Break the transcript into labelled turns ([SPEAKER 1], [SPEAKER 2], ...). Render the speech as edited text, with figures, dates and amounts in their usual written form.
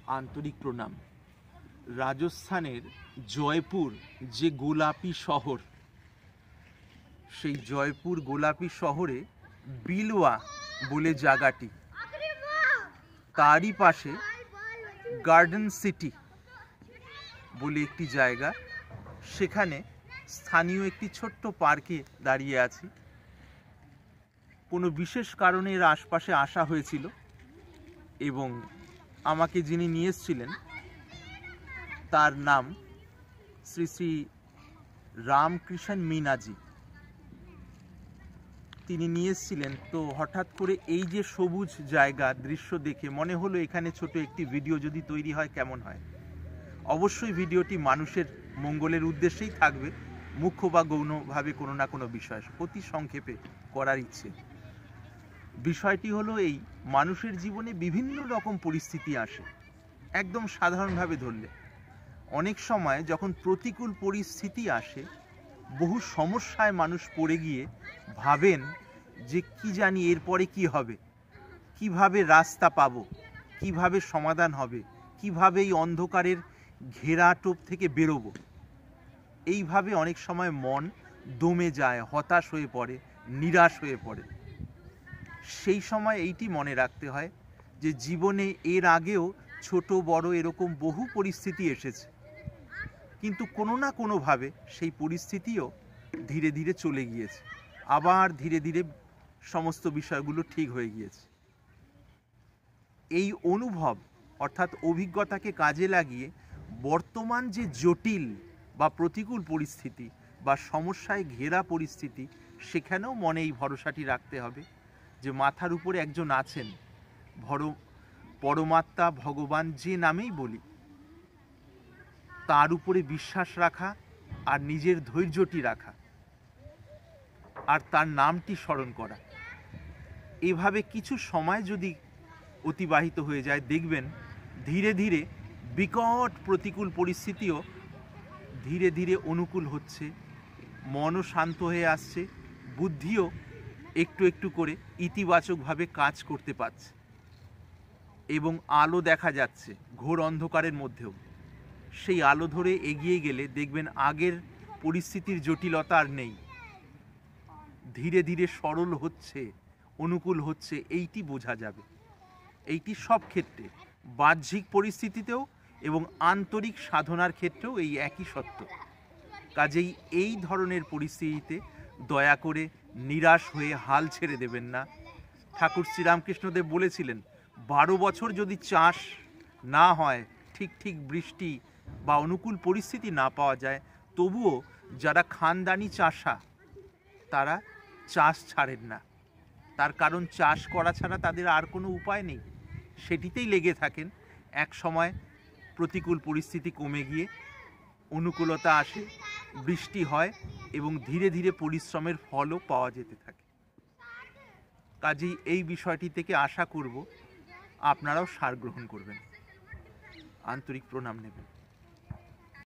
[SPEAKER 1] আন্তরিক প্রণাম। রাজস্থানের জয়পুর যে গোলাপি শহর, সেই জয়পুর গোলাপি শহরে বিলওয়া বলে জায়গাটি, তারই পাশে গার্ডেন সিটি বলে একটি জায়গা, সেখানে স্থানীয় একটি ছোট্ট পার্কে দাঁড়িয়ে আছি। কোনো বিশেষ কারণে এর আশপাশে আসা হয়েছিল এবং আমাকে যিনি নিয়ে এসেছিলেন তার নাম শ্রী শ্রী রামকৃষ্ণ মিনাজি। তিনি নিয়ে এসেছিলেন, তো হঠাৎ করে এই যে সবুজ জায়গা দৃশ্য দেখে মনে হলো এখানে ছোট একটি ভিডিও যদি তৈরি হয় কেমন হয়। অবশ্যই ভিডিওটি মানুষের মঙ্গলের উদ্দেশ্যেই থাকবে, মুখ্য বা গৌণভাবে কোনো না কোনো বিষয় অতি সংক্ষেপে করার ইচ্ছে। বিষয়টি হলো এই, মানুষের জীবনে বিভিন্ন রকম পরিস্থিতি আসে। একদম সাধারণভাবে ধরলে অনেক সময় যখন প্রতিকূল পরিস্থিতি আসে, বহু সমস্যায় মানুষ পড়ে গিয়ে ভাবেন যে কি জানি এরপরে কি হবে, কিভাবে রাস্তা পাবো, কিভাবে সমাধান হবে, কিভাবে এই অন্ধকারের ঘেরাটোপ থেকে বেরোবো। এইভাবে অনেক সময় মন দমে যায়, হতাশ হয়ে পড়ে, নিরাশ হয়ে পড়ে। সেই সময় এইটি মনে রাখতে হয় যে জীবনে এর আগেও ছোট বড় এরকম বহু পরিস্থিতি এসেছে, কিন্তু কোনো না কোনোভাবে সেই পরিস্থিতিও ধীরে ধীরে চলে গিয়েছে, আবার ধীরে ধীরে সমস্ত বিষয়গুলো ঠিক হয়ে গিয়েছে। এই অনুভব অর্থাৎ অভিজ্ঞতাকে কাজে লাগিয়ে বর্তমান যে জটিল বা প্রতিকূল পরিস্থিতি বা সমস্যায় ঘেরা পরিস্থিতি, সেখানেও মনে এই ভরসাটি রাখতে হবে যে মাথার উপরে একজন আছেন, পরমাত্মা, ভগবান যে নামেই বলি, তার উপরে বিশ্বাস রাখা আর নিজের ধৈর্যটি রাখা আর তার নামটি স্মরণ করা। এভাবে কিছু সময় যদি অতিবাহিত হয়ে যায়, দেখবেন ধীরে ধীরে বিকট প্রতিকূল পরিস্থিতিও ধীরে ধীরে অনুকূল হচ্ছে, মনও শান্ত হয়ে আসছে, বুদ্ধিও একটু একটু করে ইতিবাচকভাবে কাজ করতে পারছে এবং আলো দেখা যাচ্ছে ঘোর অন্ধকারের মধ্যেও। সেই আলো ধরে এগিয়ে গেলে দেখবেন আগের পরিস্থিতির জটিলতা আর নেই, ধীরে ধীরে সরল হচ্ছে, অনুকূল হচ্ছে, এইটি বোঝা যাবে। এইটি সব ক্ষেত্রে, বাহ্যিক পরিস্থিতিতেও এবং আন্তরিক সাধনার ক্ষেত্রেও এই একই সত্য। কাজেই এই ধরনের পরিস্থিতিতে দয়া করে নিরাশ হয়ে হাল ছেড়ে দেবেন না। ঠাকুর শ্রীরামকৃষ্ণদেব বলেছিলেন, 12 বছর যদি চাষ না হয়, ঠিক বৃষ্টি বা অনুকূল পরিস্থিতি না পাওয়া যায়, তবুও যারা খানদানি চাষা তারা চাষ ছাড়েন না। তার কারণ চাষ করা ছাড়া তাদের আর কোনো উপায় নেই, সেটিতেই লেগে থাকেন। এক সময় প্রতিকূল পরিস্থিতি কমে গিয়ে অনুকূলতা আসে, বৃষ্টি হয় এবং ধীরে ধীরে পরিশ্রমের ফলও পাওয়া যেতে থাকে। কাজেই এই বিষয়টি থেকে আশা করব আপনারাও সার গ্রহণ করবেন। আন্তরিক প্রণাম নেবেন।